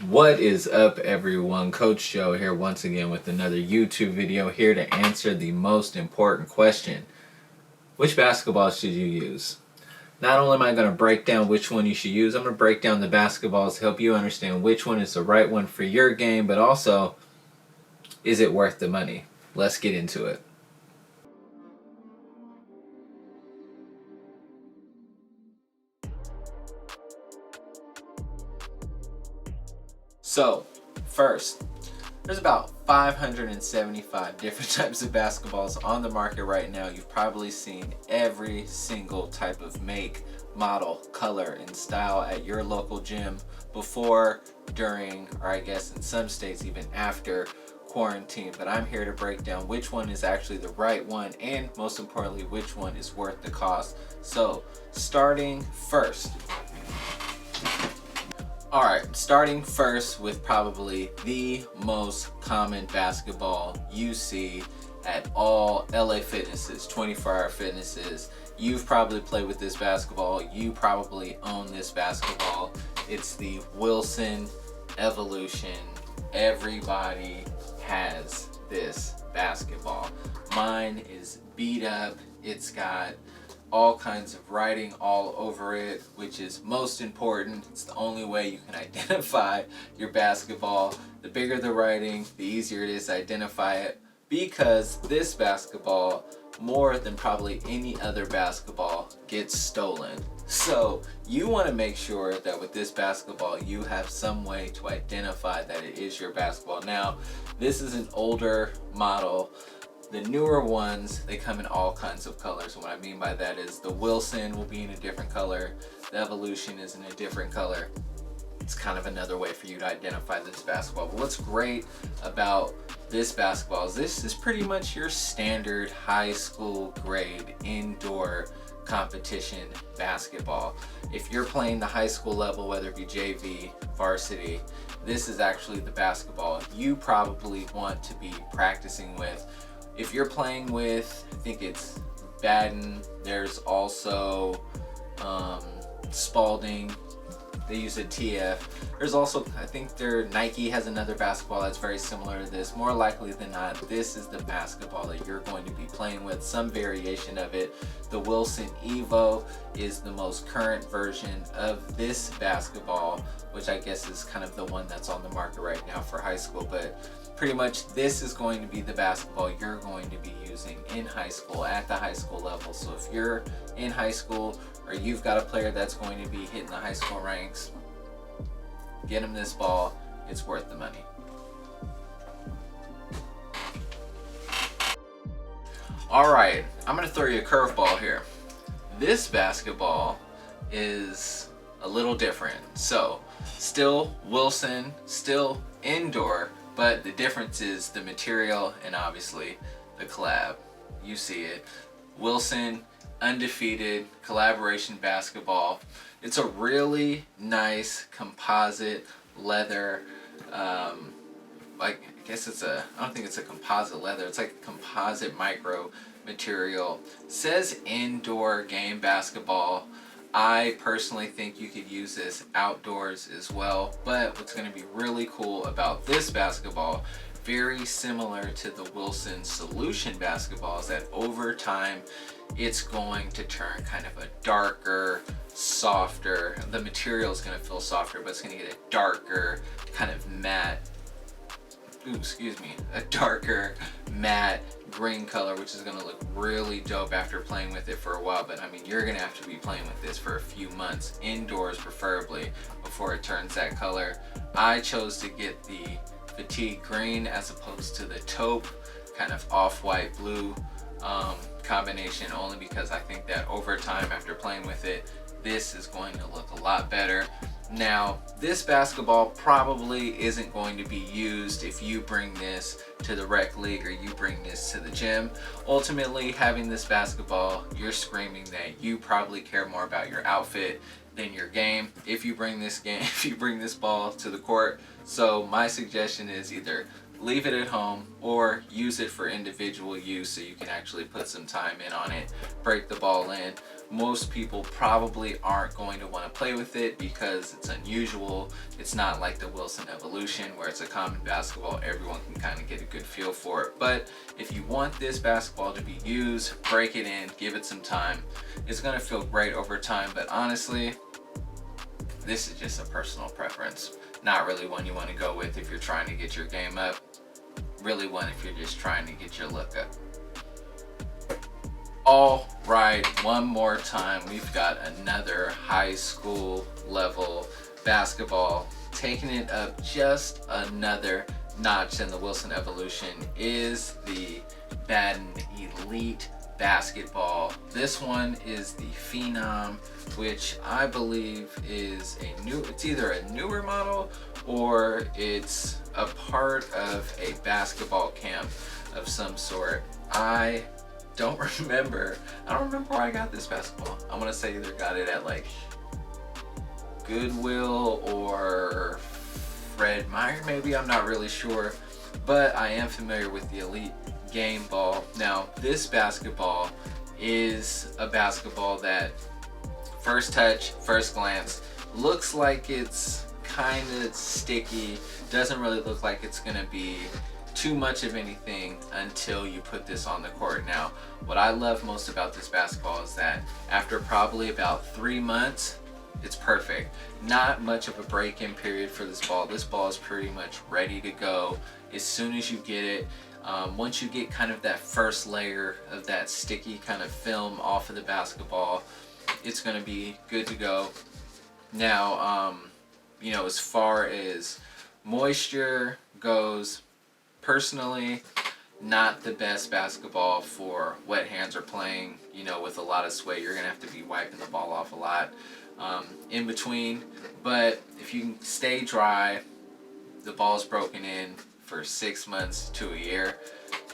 What is up, everyone? Coach Joe here once again with another YouTube video, here to answer the most important question. Which basketball should you use? Not only am I going to break down which one you should use, I'm going to break down the basketballs to help you understand which one is the right one for your game, but also, is it worth the money? Let's get into it. So, first, there's about 575 different types of basketballs on the market right now. You've probably seen every single type of make, model, color, and style at your local gym before, during, or I guess in some states even after quarantine. But I'm here to break down which one is actually the right one, and most importantly, which one is worth the cost. So, starting first with probably the most common basketball you see at all LA Fitnesses, 24-hour fitnesses. You've probably played with this basketball. You probably own this basketball. It's the Wilson Evolution. Everybody has this basketball. Mine is beat up. It's got all kinds of writing all over it, which is most important. It's the only way you can identify your basketball. The bigger the writing, the easier it is to identify it, because this basketball, more than probably any other basketball, gets stolen. So you want to make sure that with this basketball you have some way to identify that it is your basketball. Now, this is an older model. The newer ones, they come in all kinds of colors. And what I mean by that is the Wilson will be in a different color. The Evolution is in a different color. It's kind of another way for you to identify this basketball. But what's great about this basketball is this is pretty much your standard high school grade indoor competition basketball. If you're playing the high school level, whether it be JV, varsity, this is actually the basketball you probably want to be practicing with. If you're playing with, I think it's Badden, there's also Spalding, they use a TF. There's also, I think Nike has another basketball that's very similar to this. More likely than not, this is the basketball that you're going to be playing with, some variation of it. The Wilson Evo is the most current version of this basketball, which I guess is kind of the one that's on the market right now for high school. But pretty much this is going to be the basketball you're going to be using in high school, at the high school level. So if you're in high school, or you've got a player that's going to be hitting the high school ranks, get him this ball. It's worth the money. All right, I'm gonna throw you a curveball here. This basketball is a little different. So still Wilson, still indoor, but the difference is the material and obviously the collab. You see it. Wilson Undefeated collaboration basketball. It's a really nice composite leather, I guess I don't think it's a composite leather. It's like a composite micro material. It says indoor game basketball. I personally think you could use this outdoors as well, but what's going to be really cool about this basketball, very similar to the Wilson Solution basketballs, that over time it's going to turn kind of a darker, softer, the material is going to feel softer, but it's going to get a darker kind of matte, a darker matte green color, which is going to look really dope after playing with it for a while. But I mean, you're going to have to be playing with this for a few months, indoors preferably, before it turns that color. I chose to get the fatigue green as opposed to the taupe kind of off-white blue combination, only because I think that over time, after playing with it, this is going to look a lot better. Now, this basketball probably isn't going to be used if you bring this to the rec league or you bring this to the gym. Ultimately, having this basketball, you're screaming that you probably care more about your outfit than your game if you bring this ball to the court. So my suggestion is either leave it at home or use it for individual use so you can actually put some time in on it, break the ball in. Most people probably aren't going to want to play with it because it's unusual. It's not like the Wilson Evolution where it's a common basketball, everyone can kind of get a good feel for it. But if you want this basketball to be used, break it in, give it some time. It's going to feel great over time, but honestly, this is just a personal preference. Not really one you want to go with if you're trying to get your game up. Really one if you're just trying to get your look up. All right, one more time, we've got another high school level basketball. Taking it up just another notch in the Wilson Evolution is the Badden Elite basketball. This one is the Phenom, which I believe is it's either a newer model or it's a part of a basketball camp of some sort. I don't remember where I got this basketball. I'm gonna say either got it at like Goodwill or Fred Meyer maybe, I'm not really sure, but I am familiar with the Elite game ball. Now this basketball is a basketball that first touch, first glance, looks like it's kind of sticky, doesn't really look like it's gonna be too much of anything until you put this on the court. Now, what I love most about this basketball is that after probably about 3 months, it's perfect. Not much of a break-in period for this ball. This ball is pretty much ready to go as soon as you get it. Once you get kind of that first layer of that sticky kind of film off of the basketball, it's going to be good to go. Now, you know, as far as moisture goes, personally, not the best basketball for wet hands or playing, you know, with a lot of sweat. You're going to have to be wiping the ball off a lot in between. But if you can stay dry, the ball's broken in for 6 months to a year,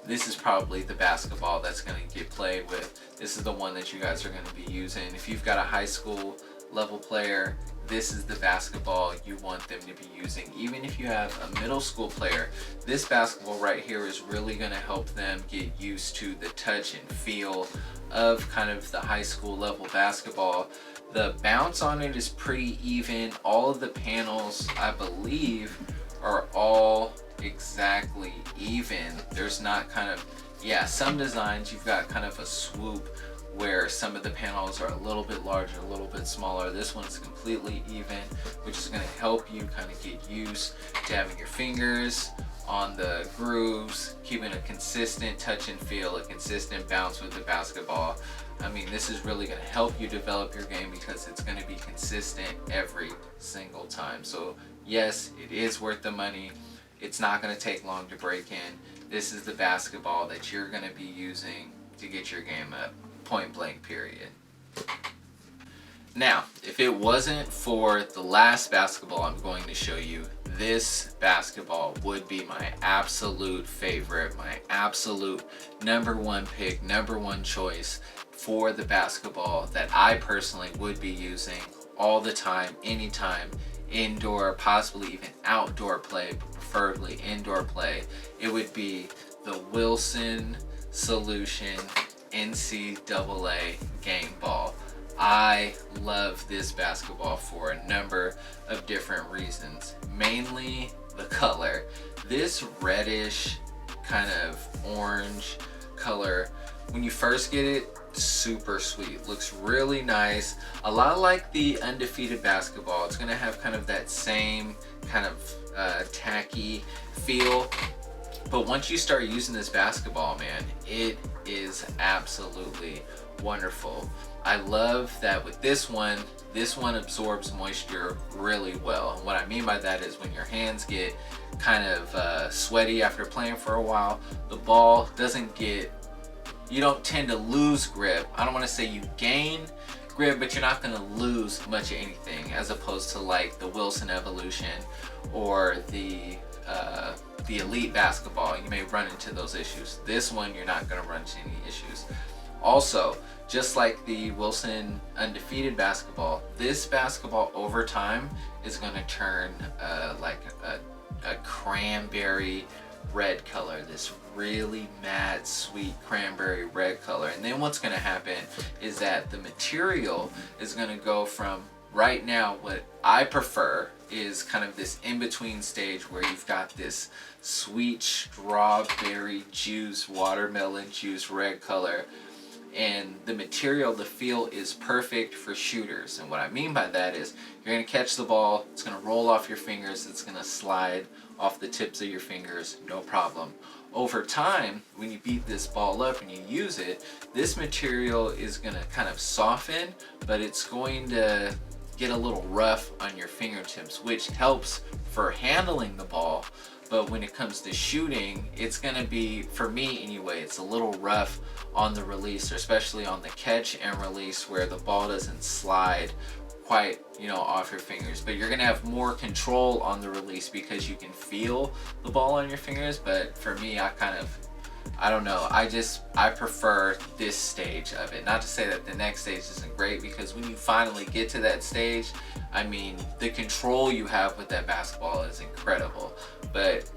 this is probably the basketball that's going to get played with. This is the one that you guys are going to be using. If you've got a high school level player, this is the basketball you want them to be using. Even if you have a middle school player, this basketball right here is really going to help them get used to the touch and feel of kind of the high school level basketball. The bounce on it is pretty even. All of the panels, I believe, are all exactly even. There's not kind of, yeah, some designs you've got kind of a swoop where some of the panels are a little bit larger, a little bit smaller. This one's completely even, which is going to help you kind of get used to having your fingers on the grooves, keeping a consistent touch and feel, a consistent bounce with the basketball. I mean, this is really going to help you develop your game because it's going to be consistent every single time. So yes, it is worth the money. It's not going to take long to break in. This is the basketball that you're going to be using to get your game up. Point blank, period. Now, if it wasn't for the last basketball I'm going to show you, this basketball would be my absolute favorite, my absolute #1 pick, #1 choice for the basketball that I personally would be using all the time, anytime, indoor, possibly even outdoor play, but preferably indoor play. It would be the Wilson Solution NCAA game ball. I love this basketball for a number of different reasons. Mainly the color. This reddish kind of orange color, when you first get it, super sweet. Looks really nice. A lot like the Undefeated basketball. It's going to have kind of that same kind of tacky feel. But once you start using this basketball, man, it is absolutely wonderful. I love that with this one absorbs moisture really well. And what I mean by that is when your hands get kind of sweaty after playing for a while, the ball doesn't get, you don't tend to lose grip. I don't want to say you gain grip, but you're not going to lose much of anything, as opposed to like the Wilson Evolution or the Elite basketball. You may run into those issues. This one, you're not going to run into any issues. Also, just like the Wilson Undefeated basketball, this basketball over time is going to turn like a cranberry red color, this really matte sweet cranberry red color. And then what's going to happen is that the material is going to go from, right now what I prefer is kind of this in-between stage where you've got this sweet strawberry juice, watermelon juice red color, and the material, the feel is perfect for shooters. And what I mean by that is you're going to catch the ball, it's going to roll off your fingers, it's going to slide off the tips of your fingers, no problem. Over time, when you beat this ball up and you use it, this material is going to kind of soften, but it's going to get a little rough on your fingertips, which helps for handling the ball. But when it comes to shooting, it's going to be, for me anyway, it's a little rough on the release, or especially on the catch and release, where the ball doesn't slide quite, off your fingers. But you're going to have more control on the release because you can feel the ball on your fingers. But for me, I don't know, I prefer this stage of it. Not to say that the next stage isn't great, because when you finally get to that stage, I mean, the control you have with that basketball is incredible. But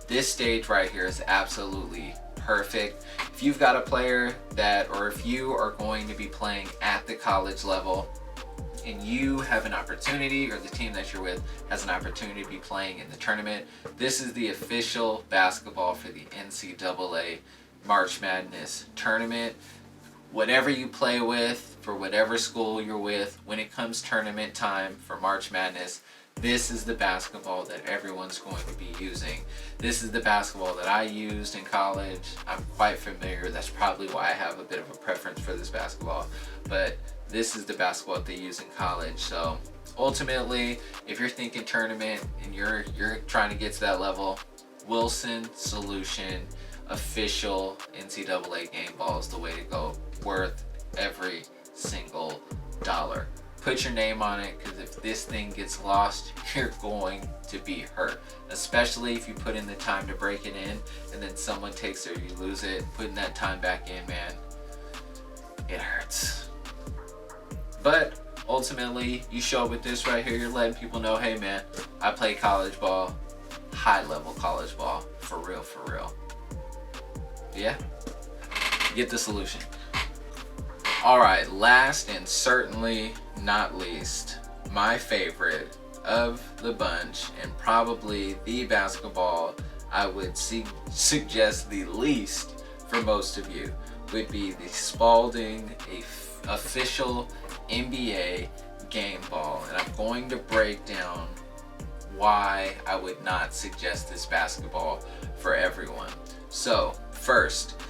this stage right here is absolutely perfect. If you've got a player or if you are going to be playing at the college level, and you have an opportunity, or the team that you're with has an opportunity to be playing in the tournament, this is the official basketball for the NCAA March Madness tournament. Whatever you play with, for whatever school you're with, when it comes tournament time for March Madness, this is the basketball that everyone's going to be using. This is the basketball that I used in college. I'm quite familiar. That's probably why I have a bit of a preference for this basketball. But this is the basketball that they use in college. So ultimately, if you're thinking tournament and you're trying to get to that level, Wilson Solution official NCAA game ball is the way to go. Worth every single dollar. Put your name on it, because if this thing gets lost, you're going to be hurt. Especially if you put in the time to break it in and then someone takes it or you lose it. Putting that time back in, man, it hurts. But ultimately, you show up with this right here, you're letting people know, hey man, I play college ball, high level college ball, for real, for real. Yeah, get the solution. All right, last and certainly not least, my favorite of the bunch, and probably the basketball I would suggest the least for most of you, would be the Spalding official NBA game ball. And I'm going to break down why I would not suggest this basketball for everyone. So first,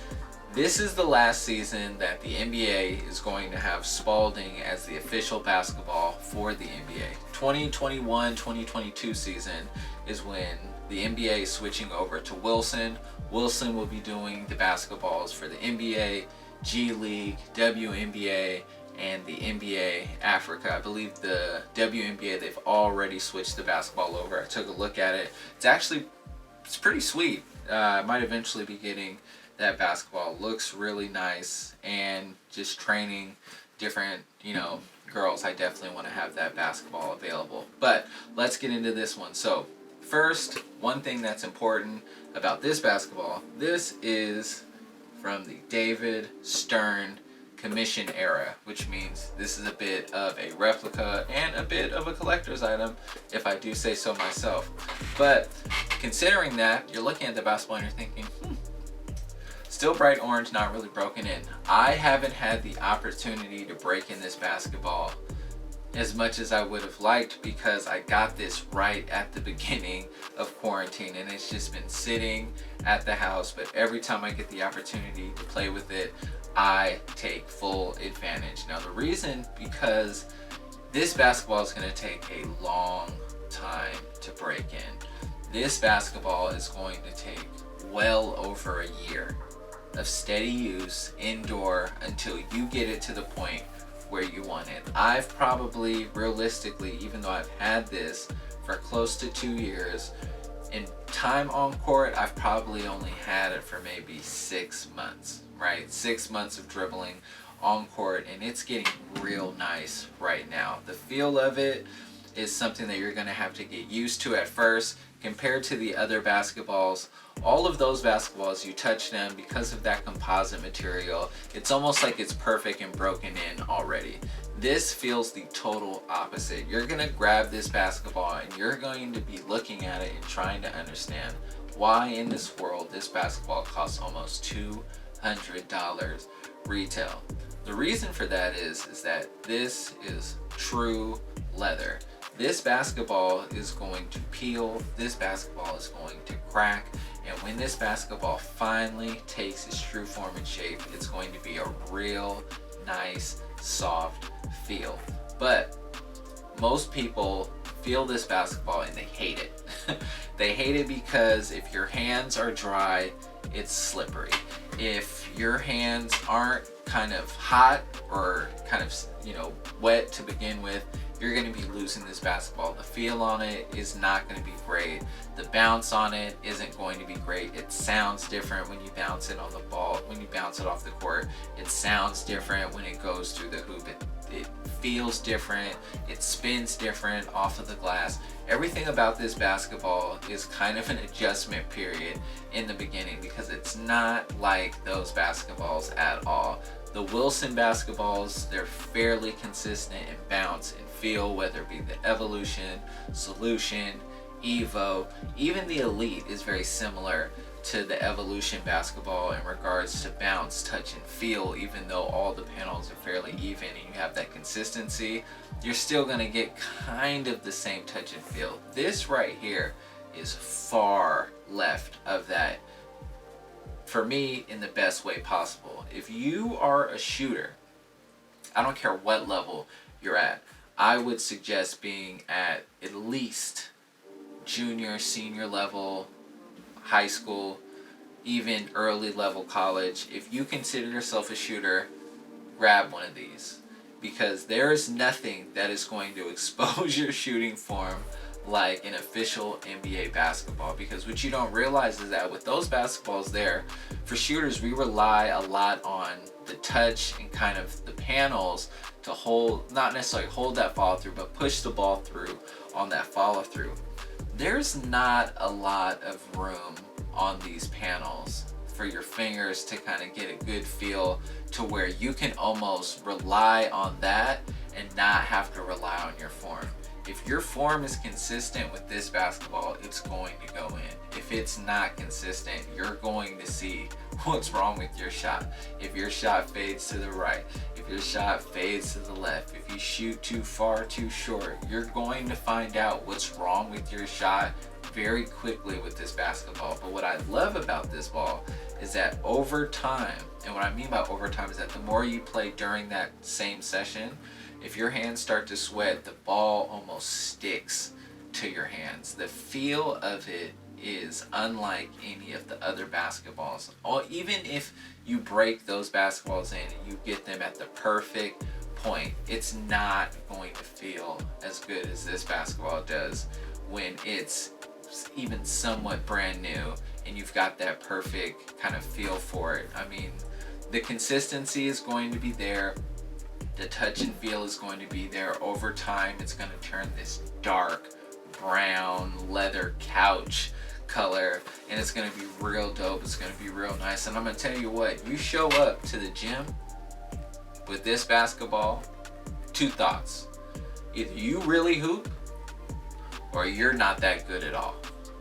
this is the last season that the NBA is going to have Spalding as the official basketball for the NBA. 2021-2022 season is when the NBA is switching over to Wilson. Wilson will be doing the basketballs for the NBA, G League, WNBA, and the NBA Africa. I believe the WNBA, they've already switched the basketball over. I took a look at it. It's pretty sweet. I might eventually be getting that basketball. Looks really nice, and just training different, girls, I definitely want to have that basketball available. But let's get into this one. So first, one thing that's important about this basketball, this is from the David Stern commission era, which means this is a bit of a replica and a bit of a collector's item, if I do say so myself. But considering that, you're looking at the basketball and you're thinking, still bright orange, not really broken in. I haven't had the opportunity to break in this basketball as much as I would have liked, because I got this right at the beginning of quarantine, and it's just been sitting at the house. But every time I get the opportunity to play with it, I take full advantage. Now the reason, because this basketball is going to take a long time to break in. This basketball is going to take well over a year of steady use indoor until you get it to the point where you want it. I've probably, realistically, even though I've had this for close to 2 years, in time on court, I've probably only had it for maybe 6 months, right? 6 months of dribbling on court, and it's getting real nice right now. The feel of it is something that you're going to have to get used to at first. Compared to the other basketballs, all of those basketballs, you touch them, because of that composite material, it's almost like it's perfect and broken in already. This feels the total opposite. You're going to grab this basketball and you're going to be looking at it and trying to understand why in this world this basketball costs almost $200 retail. The reason for that is that this is true leather. This basketball is going to peel, this basketball is going to crack, and when this basketball finally takes its true form and shape, it's going to be a real nice, soft feel. But most people feel this basketball and they hate it. They hate it because if your hands are dry, it's slippery. If your hands aren't kind of hot or kind of, wet to begin with, you're going to be losing this basketball. The feel on it is not going to be great. The bounce on it isn't going to be great. It sounds different when you bounce it on the ball, when you bounce it off the court. It sounds different when it goes through the hoop. It feels different. It spins different off of the glass. Everything about this basketball is kind of an adjustment period in the beginning, because it's not like those basketballs at all. The Wilson basketballs, they're fairly consistent in bounce and feel, whether it be the Evolution, Solution, Evo. Even the Elite is very similar to the Evolution basketball in regards to bounce, touch, and feel. Even though all the panels are fairly even and you have that consistency, you're still going to get kind of the same touch and feel. This right here is far left of that, for me, in the best way possible. If you are a shooter, I don't care what level you're at, I would suggest being at least junior, senior level, high school, even early level college. If you consider yourself a shooter, grab one of these, because there is nothing that is going to expose your shooting form like an official NBA basketball. Because what you don't realize is that with those basketballs there, for shooters, we rely a lot on the touch and kind of the panels to hold, not necessarily hold that follow through, but push the ball through on that follow through. There's not a lot of room on these panels for your fingers to kind of get a good feel to where you can almost rely on that and not have to rely on your form. If your form is consistent with this basketball, it's going to go in. If it's not consistent, you're going to see what's wrong with your shot. If your shot fades to the right, if your shot fades to the left, if you shoot too far, too short, you're going to find out what's wrong with your shot very quickly with this basketball. But what I love about this ball is that over time, and what I mean by over time is that the more you play during that same session, if your hands start to sweat, the ball almost sticks to your hands. The feel of it is unlike any of the other basketballs. Even if you break those basketballs in and you get them at the perfect point, it's not going to feel as good as this basketball does when it's even somewhat brand new and you've got that perfect kind of feel for it. I mean, the consistency is going to be there. The touch and feel is going to be there. Over time, it's going to turn this dark brown leather couch color, and it's going to be real dope. It's going to be real nice. And I'm going to tell you what, you show up to the gym with this basketball, two thoughts. Either you really hoop or you're not that good at all.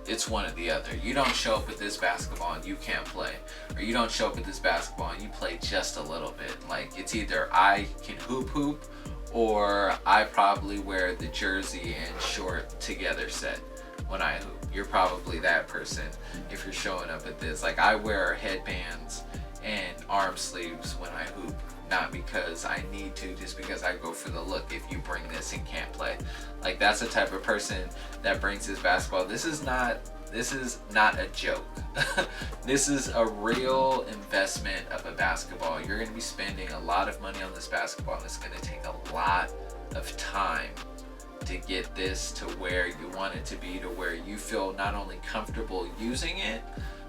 It's one or the other. You don't show up with this basketball and you can't play, or you don't show up with this basketball and you play just a little bit. Like, it's either I can hoop or I probably wear the jersey and short together set when I hoop. You're probably that person if you're showing up at this. Like, I wear headbands and arm sleeves when I hoop, not because I need to, just because I go for the look if you bring this and can't play. Like, that's the type of person that brings this basketball. This is not This is not a joke. This is a real investment of a basketball. You're going to be spending a lot of money on this basketball, and it's going to take a lot of time to get this to where you want it to be, to where you feel not only comfortable using it,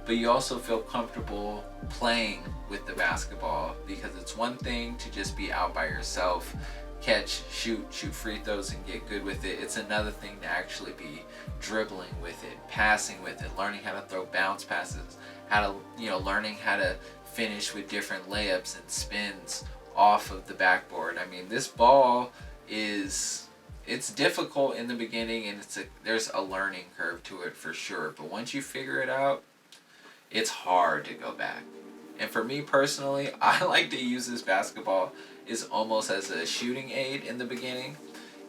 but you also feel comfortable playing with the basketball. Because it's one thing to just be out by yourself, catch, shoot free throws and get good with it. It's another thing to actually be dribbling with it, passing with it, learning how to throw bounce passes, how to, learning how to finish with different layups and spins off of the backboard. I mean, this ball it's difficult in the beginning, and there's a learning curve to it for sure. But once you figure it out, it's hard to go back. And for me personally, I like to use this basketball is almost as a shooting aid in the beginning.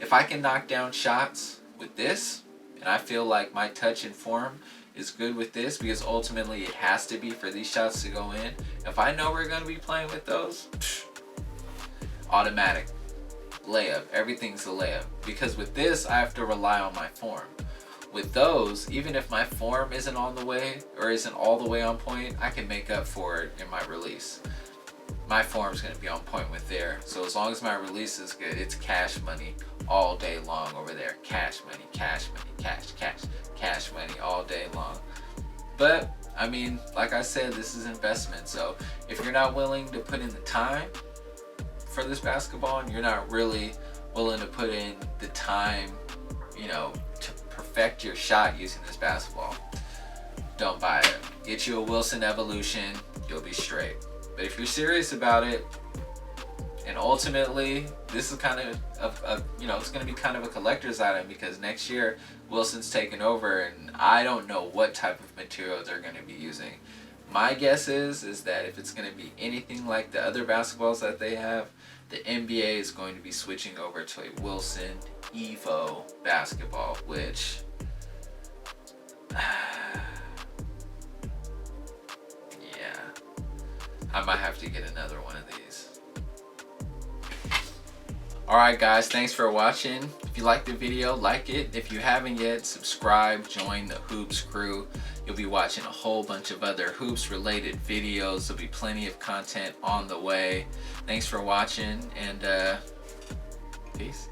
If I can knock down shots with this, and I feel like my touch and form is good with this, because ultimately it has to be for these shots to go in. If I know we're going to be playing with those, automatic layup. Everything's a layup. Because with this, I have to rely on my form. With those, even if my form isn't on the way or isn't all the way on point, I can make up for it in my release. My form's going to be on point with there. So as long as my release is good, it's cash money all day long over there. Cash money, cash money all day long. But, I mean, like I said, this is investment. So if you're not willing to put in the time for this basketball, and you're not really willing to put in the time, to perfect your shot using this basketball, don't buy it. Get you a Wilson Evolution, you'll be straight. But if you're serious about it, and ultimately this is kind of it's going to be kind of a collector's item, because next year Wilson's taking over, and I don't know what type of material they're going to be using. My guess is that if it's going to be anything like the other basketballs that they have, the NBA is going to be switching over to a Wilson Evo basketball, which I might have to get another one of these. Alright guys, thanks for watching. If you liked the video, like it. If you haven't yet, subscribe, join the Hoops crew. You'll be watching a whole bunch of other hoops related videos. There'll be plenty of content on the way. Thanks for watching, and peace.